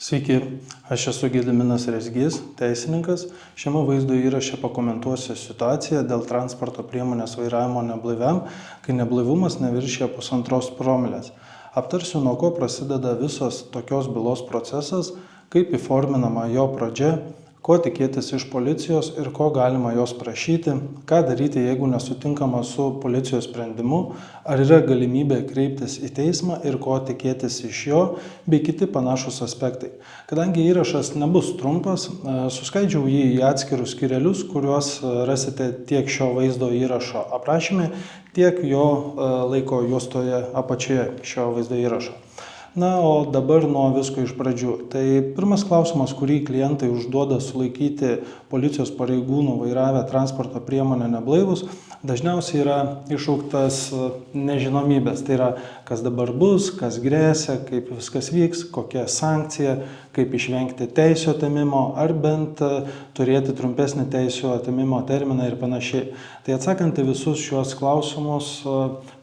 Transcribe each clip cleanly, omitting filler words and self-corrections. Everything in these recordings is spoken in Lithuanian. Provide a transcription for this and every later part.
Sveiki, aš esu Gediminas Rezgys, teisininkas. Šiame vaizdo įraše pakomentuosiu situaciją dėl transporto priemonės vairavimo neblaiviam, kai neblaivumas neviršija 1,5 promilės. Aptarsiu, nuo ko prasideda visas tokios bylos procesas, kaip įforminama jo pradžia, ko tikėtis iš policijos ir ko galima jos prašyti, ką daryti, jeigu nesutinkama su policijos sprendimu, ar yra galimybė kreiptis į teismą ir ko tikėtis iš jo, bei kiti panašus aspektai. Kadangi įrašas nebus trumpas, suskaidžiau jį į atskirus skyrelius, kuriuos rasite tiek šio vaizdo įrašo aprašyme, tiek jo laiko juostoje apačioje šio vaizdo įrašo. Na, o dabar nuo visko iš pradžių. Tai pirmas klausimas, kurį klientai užduoda sulaikyti policijos pareigūnų vairavę transporto priemonę neblaivus, dažniausiai yra iššauktas nežinomybės. Tai yra, kas dabar bus, kas grėsia, kaip viskas vyks, kokia sankcija, kaip išvengti teisių atėmimo ar bent turėti trumpesnį teisių atėmimo terminą ir panašiai. Tai atsakant į visus šiuos klausimus,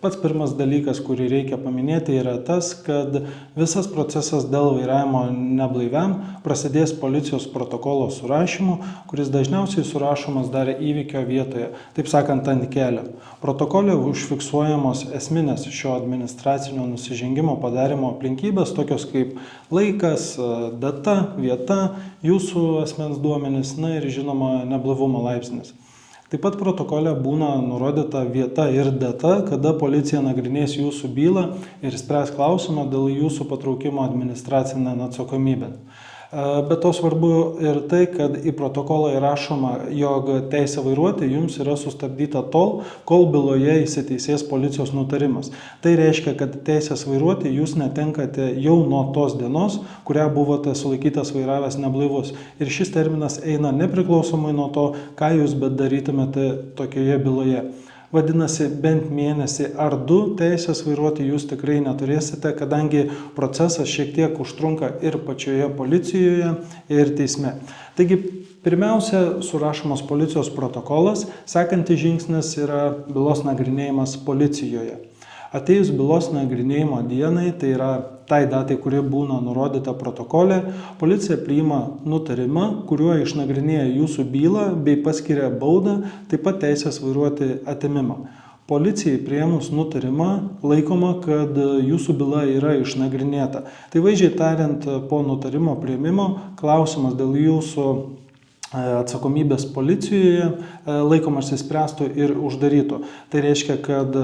pats pirmas dalykas, kurį reikia paminėti, yra tas, kad visas procesas dėl vairavimo neblaiviam prasidės policijos protokolo surašymu, kuris dažniausiai surašomas dar įvykio vietoje, taip sakant, ant kelio. Protokole užfiksuojamos esminės šio administracinio nusižengimo padarimo aplinkybės, tokios kaip laikas, data, vieta, jūsų asmens duomenys, na ir žinoma neblaivumo laipsnis. Taip pat protokole būna nurodyta vieta ir data, kada policija nagrinės jūsų bylą ir spręs klausimą dėl jūsų patraukimo administracinėn atsakomybėn. Bet to svarbu ir tai, kad į protokolą įrašoma, jog teisė vairuoti jums yra sustabdyta tol, kol byloje įsiteisės policijos nutarimas. Tai reiškia, kad teisės vairuoti jūs netenkate jau nuo tos dienos, kurią buvote sulaikytas vairavęs neblaivus. Ir šis terminas eina nepriklausomai nuo to, ką jūs bedarytumėte tokioje byloje. Vadinasi, bent mėnesį ar 2 teisės vairuoti jūs tikrai neturėsite, kadangi procesas šiek tiek užtrunka ir pačioje policijoje, ir teisme. Taigi, pirmiausia, surašomas policijos protokolas, sekantis žingsnis yra bylos nagrinėjimas policijoje. Atėjus bylos nagrinėjimo dienai, tai yra tai datai, kuri būna nurodyta protokole, policija priima nutarimą, kuriuo išnagrinėja jūsų bylą bei paskiria baudą, taip pat teisės vairuoti atėmimą. Policijai priėmus nutarimą laikoma, kad jūsų byla yra išnagrinėta. Tai vaizdžiai tariant, po nutarimo priėmimo klausimas dėl jūsų atsakomybės policijoje laikomas išspręstų ir uždarytų. Tai reiškia, kad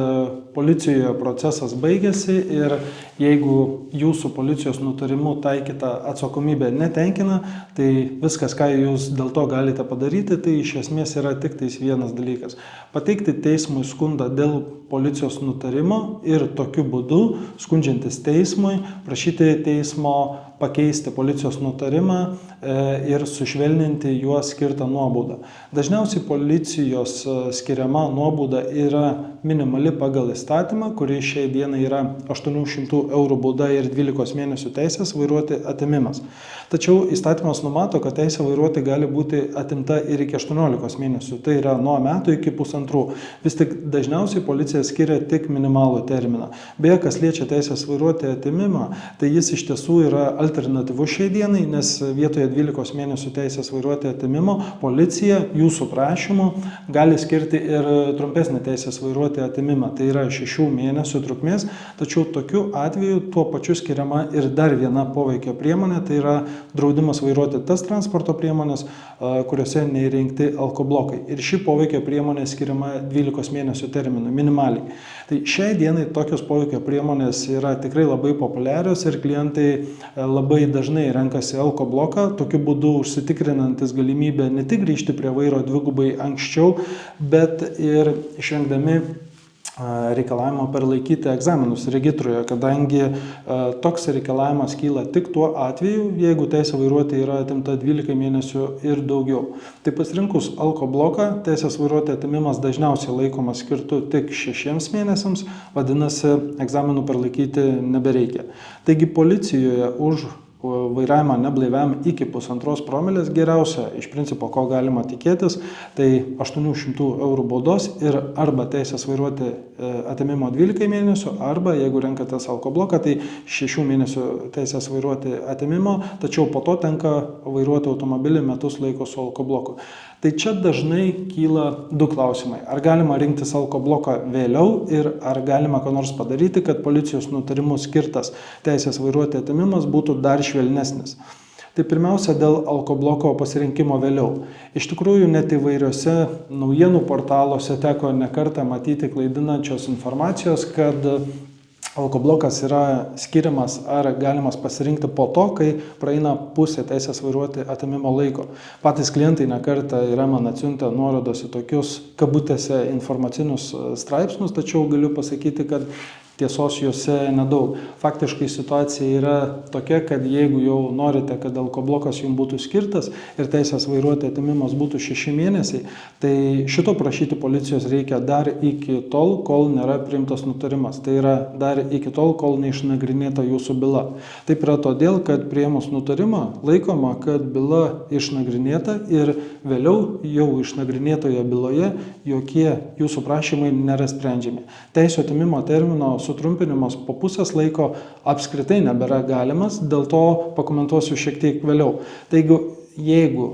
policijoje procesas baigėsi ir jeigu jūsų policijos nutarimu taikyta atsakomybė netenkina, tai viskas, ką jūs dėl to galite padaryti, tai iš esmės yra tik tais vienas dalykas. Pateikti teismui skundą dėl policijos nutarimo ir tokiu būdu, skundžiantis teismui, prašyti teismo pakeisti policijos nutarimą ir sušvelninti juo skirtą nuobaudą. Dažniausiai policijos skiriama nuobauda yra minimali pagal įstatymą, kuri šiai dienai yra 800 eurų bauda ir 12 mėnesių teisės vairuoti atėmimas. Tačiau įstatymas numato, kad teisė vairuoti gali būti atimta ir iki 18 mėnesių, tai yra nuo metų iki 1,5. Vis tik dažniausiai policija skiria tik minimalų terminą. Beje, kas liečia teisės vairuoti atėmimą, tai jis iš tiesų yra alternatyvus šiai dienai, nes vietoje 12 mėnesių teisės vairuoti atėmimo policija jūsų prašymu gali skirti ir trumpesnį teisės vairuoti atėmimą, tai yra 6 mėnesių trukmės, tačiau tokiu atveju tuo pačiu skiriama ir dar viena poveikio priemonė, tai yra draudimas vairuoti tas transporto priemonės, kuriuose neįrengti alkoblokai. Ir ši poveikio priemonė skiriama 12 mėnesių terminų minimaliai. Tai šiai dienai tokios poveikio priemonės yra tikrai labai populiarios ir klientai labai dažnai renkasi alkobloką, tokiu būdu užsitikrinantis galimybę ne tik grįžti prie vairo dvigubai anksčiau, bet ir išvengdami reikalavimo perlaikyti egzaminus regitroje, kadangi toks reikalavimas kyla tik tuo atveju, jeigu teisė vairuoti yra atimta 12 mėnesių ir daugiau. Tai pasirinkus alkobloką, teisės vairuoti atimimas dažniausiai laikomas skirtu tik 6 mėnesiams, vadinasi, egzaminų perlaikyti nebereikia. Taigi policijoje už vairavimą neblaiviam iki 1,5 promilės geriausia, iš principo, ko galima tikėtis, tai 800 eurų baudos ir arba teisės vairuoti atėmimo 12 mėnesių, arba jeigu renkatės alkobloką, tai 6 mėnesių teisės vairuoti atėmimo, tačiau po to tenka vairuoti automobilį metus laiko su alkobloku. Tai čia dažnai kyla du klausimai. Ar galima rinktis alkobloką vėliau ir ar galima ką nors padaryti, kad policijos nutarimu skirtas teisės vairuoti atėmimas būtų dar švelnesnis. Tai pirmiausia dėl alkobloko pasirinkimo vėliau. Iš tikrųjų, net įvairiose naujienų portaluose teko nekartą matyti klaidinančios informacijos, kad alkoblokas yra skiriamas ar galimas pasirinkti po to, kai praeina pusė teisės vairuoti atėmimo laiko. Patys klientai nekartą yra man atsiuntę nuorodos į tokius kabutėse informacinius straipsnius, tačiau galiu pasakyti, kad tiesos juose nedaug. Faktiškai situacija yra tokia, kad jeigu jau norite, kad alkoblokas jums būtų skirtas ir teisės vairuoti atėmimas būtų 6 mėnesiai, tai šito prašyti policijos reikia dar iki tol, kol nėra priimtas nutarimas. Tai yra dar iki tol, kol neišnagrinėta jūsų byla. Taip yra todėl, kad priėmus nutarimą laikoma, kad byla išnagrinėta ir vėliau jau išnagrinėtoje byloje jokie jūsų prašymai nėra sprendžiami. Teisės atėmimo termino sutrumpinimas po pusės laiko apskritai nebėra galimas, dėl to pakomentuosiu šiek tiek vėliau. Taigi, jeigu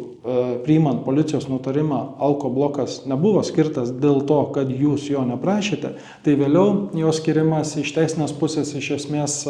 priimant policijos nutarimą alkoblokas nebuvo skirtas dėl to, kad jūs jo neprašėte, tai vėliau jo skirimas iš teisinės pusės iš esmės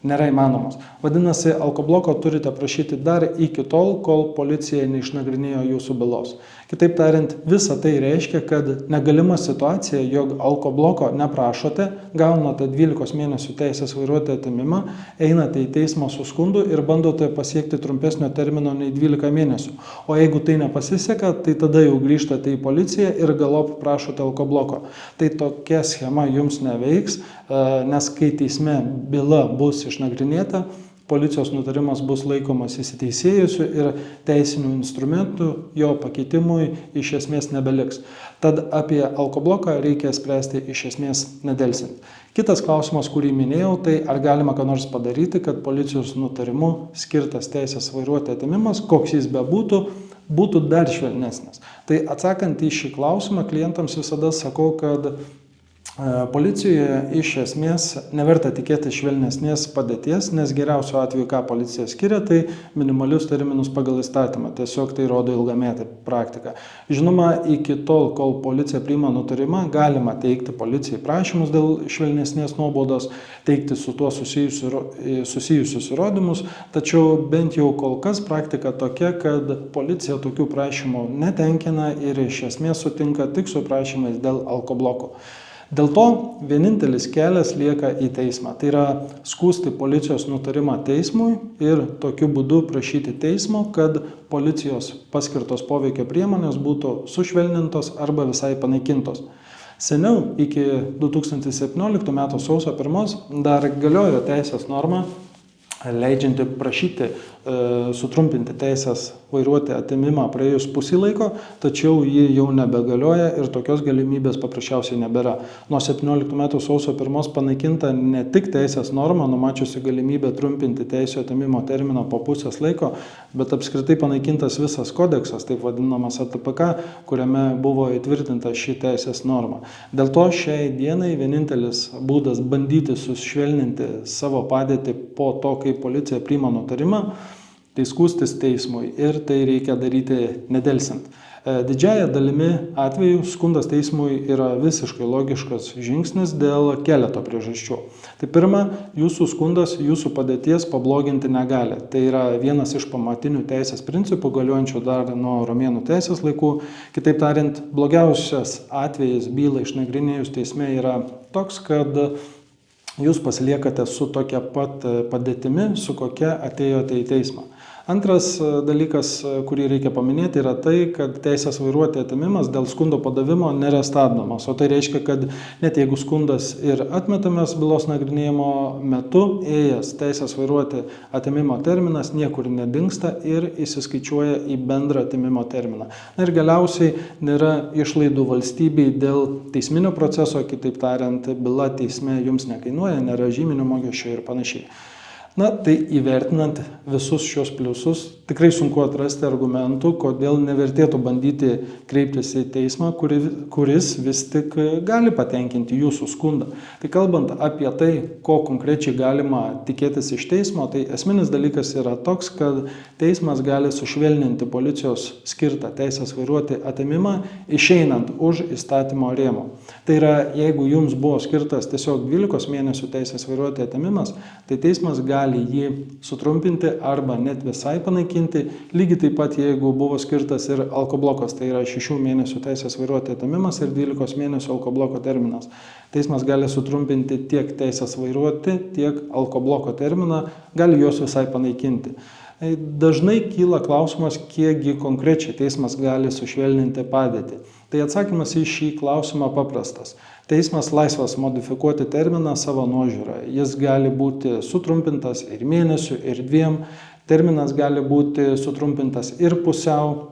nėra įmanomas. Vadinasi, alkobloko turite prašyti dar iki tol, kol policija neišnagrinėjo jūsų bylos. Kitaip tariant, visa tai reiškia, kad negalima situacija, jog alkobloko neprašote, gaunate 12 mėnesių teisės vairuoti atėmimą, einate į teismą su skundu ir bandote pasiekti trumpesnio termino nei 12 mėnesių. O jeigu tai nepasiseka, tai tada jau grįžtate į policiją ir galop prašote alkobloko. Tai tokia schema jums neveiks, nes kai teisme byla bus išnagrinėta, policijos nutarimas bus laikomas įsiteisėjusiu ir teisinių instrumentų jo pakeitimui iš esmės nebeliks. Tad apie alkobloką reikia spręsti iš esmės nedelsint. Kitas klausimas, kurį minėjau, tai ar galima ką nors padaryti, kad policijos nutarimu skirtas teisės vairuoti atėmimas, koks jis bebūtų, būtų dar švelnesnis. Tai atsakant į šį klausimą, klientams visada sakau, kad policijoje iš esmės neverta tikėti švelnesnės padėties, nes geriausiu atveju, ką policija skiria, tai minimalius terminus pagal įstatymą. Tiesiog tai rodo ilgametė praktika. Žinoma, iki tol, kol policija priima nutarimą, galima teikti policijai prašymus dėl švelnesnės nuobaudos, teikti su tuo susijusius įrodymus, tačiau bent jau kol kas praktika tokia, kad policija tokių prašymų netenkina ir iš esmės sutinka tik su prašymais dėl alkobloko. Dėl to vienintelis kelias lieka į teismą. Tai yra skųsti policijos nutarimą teismui ir tokiu būdu prašyti teismo, kad policijos paskirtos poveikio priemonės būtų sušvelnintos arba visai panaikintos. Seniau, iki 2017 m. sausio 1 dar galiojo teisės norma, leidžianti prašyti sutrumpinti teisės vairuoti atėmimą praėjus pusį laiko, tačiau ji jau nebegalioja ir tokios galimybės paprasčiausiai nebėra. Nuo 17 metų sausio 1 panaikinta ne tik teisės norma, numačiusi galimybę trumpinti teisės atėmimo terminą po pusės laiko, bet apskritai panaikintas visas kodeksas, taip vadinamas ATPK, kuriame buvo įtvirtinta ši teisės norma. Dėl to šiai dienai vienintelis būdas bandyti sušvelninti savo padėtį po to, kai policija priima nutarimą, tai skųstis teismui ir tai reikia daryti nedelsint. Didžiąja dalimi atveju skundas teismui yra visiškai logiškas žingsnis dėl keleto priežasčių. Tai pirma, jūsų skundas jūsų padėties pabloginti negali. Tai yra vienas iš pamatinių teisės principų, galiojančių dar nuo romėnų teisės laikų. Kitaip tariant, blogiausias atvejis bylą išnagrinėjus teisme yra toks, kad jūs pasiliekate su tokia pat padėtimi, su kokia atėjote į teismą. Antras dalykas, kurį reikia paminėti, yra tai, kad teisės vairuoti atėmimas dėl skundo padavimo nėra stabdomas. O tai reiškia, kad net jeigu skundas ir atmetamas bylos nagrinėjimo metu, ėjęs teisės vairuoti atėmimo terminas niekur nedingsta ir įsiskaičiuoja į bendrą atėmimo terminą. Ir galiausiai nėra išlaidų valstybei dėl teisminio proceso, kitaip tariant, byla teisme jums nekainuoja, nėra žyminio mokesčio ir panašiai. Na, tai įvertinant visus šios pliusus, tikrai sunku atrasti argumentų, kodėl nevertėtų bandyti kreiptis į teismą, kuris vis tik gali patenkinti jūsų skundą. Tai kalbant apie tai, ko konkrečiai galima tikėtis iš teismo, tai esminis dalykas yra toks, kad teismas gali sušvelninti policijos skirtą teisės vairuoti atėmimą, išeinant už įstatymo rėmų. Tai yra, jeigu jums buvo skirtas tiesiog 12 mėnesių teisės vairuoti atėmimas, tai teismas gali jį sutrumpinti arba net visai panaikinti. Lygiai taip pat, jeigu buvo skirtas ir alkoblokas, tai yra 6 mėnesių teisės vairuoti atėmimas ir 12 mėnesių alkobloko terminas. Teismas gali sutrumpinti tiek teisės vairuoti, tiek alkobloko terminą, gali juos visai panaikinti. Dažnai kyla klausimas, kiekgi konkrečiai teismas gali sušvelninti padėtį. Tai atsakymas į šį klausimą paprastas. Teismas laisvas modifikuoti terminą savo nuožiūrą. Jis gali būti sutrumpintas ir mėnesių, ir 2. Terminas gali būti sutrumpintas ir pusiau,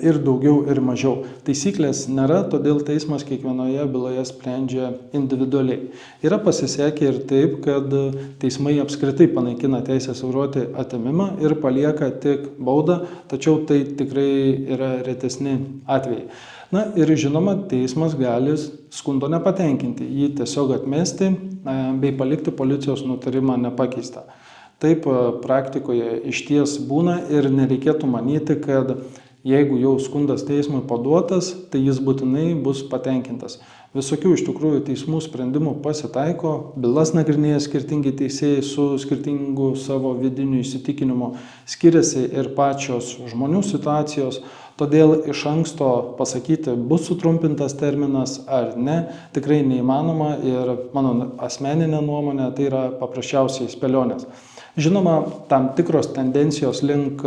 ir daugiau, ir mažiau. Taisyklės nėra, todėl teismas kiekvienoje byloje sprendžia individualiai. Yra pasisekę ir taip, kad teismai apskritai panaikina teisės vairuoti atėmimą ir palieka tik baudą, tačiau tai tikrai yra retesni atvejai. Na ir žinoma, teismas gali skundo nepatenkinti, jį tiesiog atmesti bei palikti policijos nutarimą nepakeistą. Taip praktikoje išties būna ir nereikėtų manyti, kad jeigu jau skundas teismui paduotas, tai jis būtinai bus patenkintas. Visokių iš tikrųjų teismų sprendimų pasitaiko, bylas nagrinėja skirtingi teisėjai su skirtingu savo vidiniu įsitikinimu, skiriasi ir pačios žmonių situacijos, todėl iš anksto pasakyti, bus sutrumpintas terminas ar ne, tikrai neįmanoma ir mano asmeninė nuomonė tai yra paprasčiausiai spėlionės. Žinoma, tam tikros tendencijos link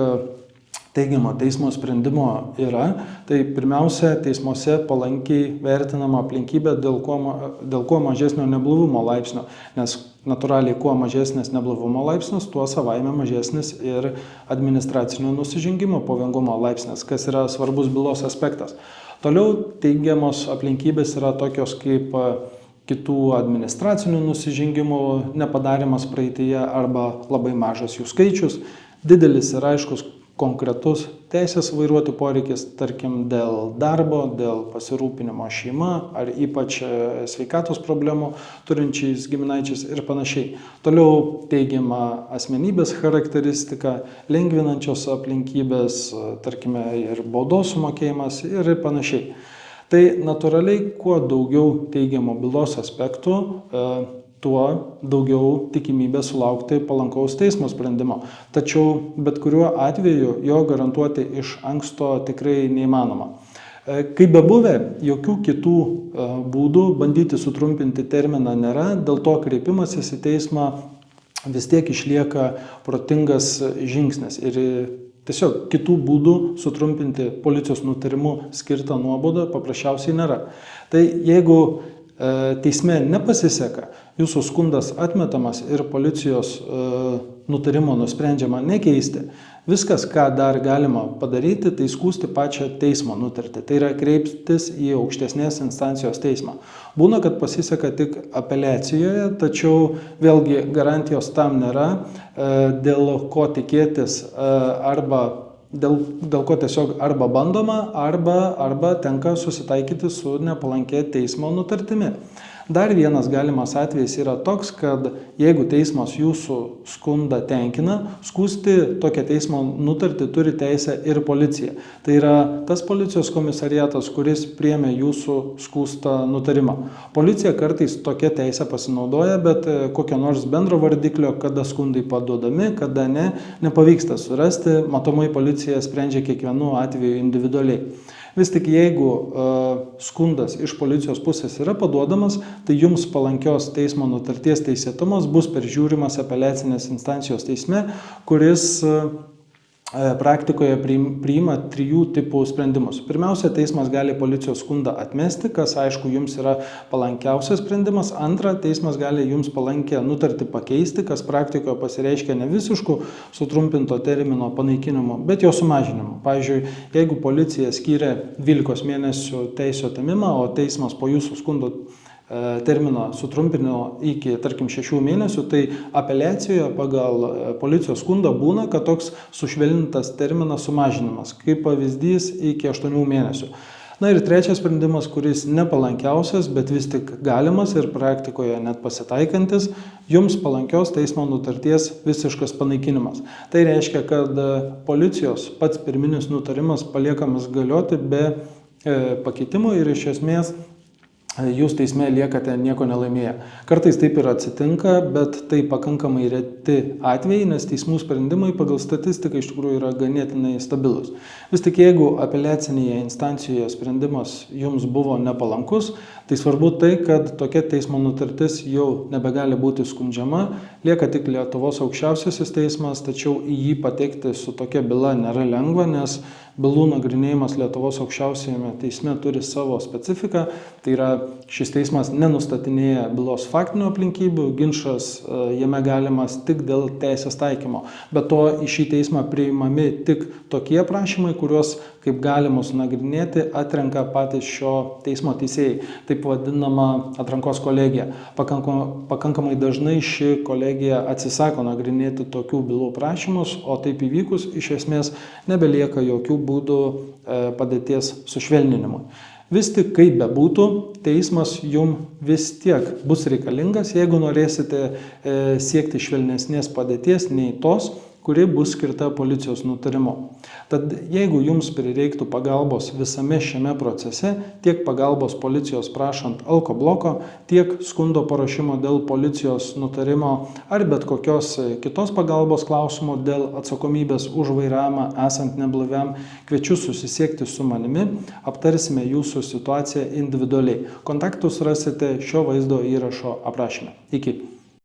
teigiamo teismo sprendimo yra, tai pirmiausia, teismuose palankiai vertinama aplinkybė dėl kuo mažesnio neblaivumo laipsnio, nes natūraliai kuo mažesnis neblaivumo laipsnis, tuo savaime mažesnis ir administracinio nusižengimo pavojingumo laipsnis, kas yra svarbus bylos aspektas. Toliau teigiamos aplinkybės yra tokios kaip kitų administracinių nusižengimų nepadarimas praeityje arba labai mažas jų skaičius, didelis ir aiškus konkretus teisės vairuoti poreikis, tarkim, dėl darbo, dėl pasirūpinimo šeima ar ypač sveikatos problemų turinčiais giminaičiais ir panašiai. Toliau teigiama asmenybės charakteristika, lengvinančios aplinkybės, tarkime, ir baudos sumokėjimas ir panašiai. Tai natūraliai, kuo daugiau teigiamo bylos aspektų, tuo daugiau tikimybė sulaukti palankaus teismo sprendimo. Tačiau bet kuriuo atveju jo garantuoti iš anksto tikrai neįmanoma. Kaip bebuvę, jokių kitų būdų bandyti sutrumpinti terminą nėra, dėl to kreipimasis į teismą vis tiek išlieka protingas žingsnis ir tiesiog kitų būdų sutrumpinti policijos nutarimu skirtą nuobaudą paprasčiausiai nėra. Tai jeigu teisme nepasiseka, jūsų skundas atmetamas ir policijos nutarimo nusprendžiama nekeisti, viskas, ką dar galima padaryti, tai skųsti pačią teismo nutartį. Tai yra kreiptis į aukštesnės instancijos teismą. Būna, kad pasiseka tik apeliacijoje, tačiau vėlgi garantijos tam nėra, dėl ko tikėtis arba dėl ko tiesiog arba bandoma, arba tenka susitaikyti su nepalankia teismo nutartimi. Dar vienas galimas atvejis yra toks, kad jeigu teismas jūsų skundą tenkina, skųsti tokią teismo nutartį turi teisę ir policija. Tai yra tas policijos komisariatas, kuris priėmė jūsų skųstą nutarimą. Policija kartais tokia teisė pasinaudoja, bet kokio nors bendro vardiklio, kada skundai paduodami, kada ne, nepavyksta surasti. Matomai policija sprendžia kiekvienu atveju individualiai. Vis tik jeigu skundas iš policijos pusės yra paduodamas, tai jums palankios teismo nutarties teisėtumas bus peržiūrimas apeliacinės instancijos teisme, kuris praktikoje priima 3 tipų sprendimus. Pirmiausia, teismas gali policijos skundą atmesti, kas aišku jums yra palankiausias sprendimas. Antra, teismas gali jums palankę nutartį pakeisti, kas praktikoje pasireiškia ne visišku sutrumpinto termino panaikinimu, bet jo sumažinimu. Pavyzdžiui, jeigu policija skyrė 12 mėnesių teisių atėmimą, o teismas po jūsų skundo terminą sutrumpino iki, tarkim, 6 mėnesių, tai apeliacijoje pagal policijos skundą būna, kad toks sušvelnintas terminas sumažinimas, kaip pavyzdys iki 8 mėnesių. Na ir trečias sprendimas, kuris nepalankiausias, bet vis tik galimas ir praktikoje net pasitaikantis, jums palankios teismo nutarties visiškas panaikinimas. Tai reiškia, kad policijos pats pirminis nutarimas paliekamas galioti be pakeitimo ir iš esmės jūs teisme liekate nieko nelaimėję. Kartais taip ir atsitinka, bet tai pakankamai reti atvejai, nes teismų sprendimai pagal statistiką iš tikrųjų yra ganėtinai stabilus. Vis tik jeigu apeliacinėje instancijoje sprendimas jums buvo nepalankus, tai svarbu tai, kad tokia teismo nutartis jau nebegali būti skundžiama, lieka tik Lietuvos aukščiausiasis teismas, tačiau į jį patekti su tokia byla nėra lengva, nes bylų nagrinėjimas Lietuvos aukščiausiajame teisme turi savo specifiką, tai yra šis teismas nenustatinėja bylos faktinių aplinkybių, ginčas jame galimas tik dėl teisės taikymo. Be to į šį teismą priimami tik tokie prašymai, kuriuos kaip galimus nagrinėti atrenka patys šio teismo teisėjai, taip vadinama atrankos kolegija. Pakankamai dažnai ši kolegija atsisako nagrinėti tokių bylų prašymus, o taip įvykus iš esmės nebelieka jokių būdų padėties sušvelninimui. Vis tik kaip bebūtų, teismas jums vis tiek bus reikalingas, jeigu norėsite siekti švelnesnės padėties nei tos, kuri bus skirta policijos nutarimo. Tad jeigu jums prireiktų pagalbos visame šiame procese, tiek pagalbos policijos prašant alkobloko, tiek skundo parašymo dėl policijos nutarimo ar bet kokios kitos pagalbos klausimo dėl atsakomybės už vairavimą esant neblaiviam, kviečiu susisiekti su manimi, aptarsime jūsų situaciją individualiai. Kontaktus rasite šio vaizdo įrašo aprašyme. Iki.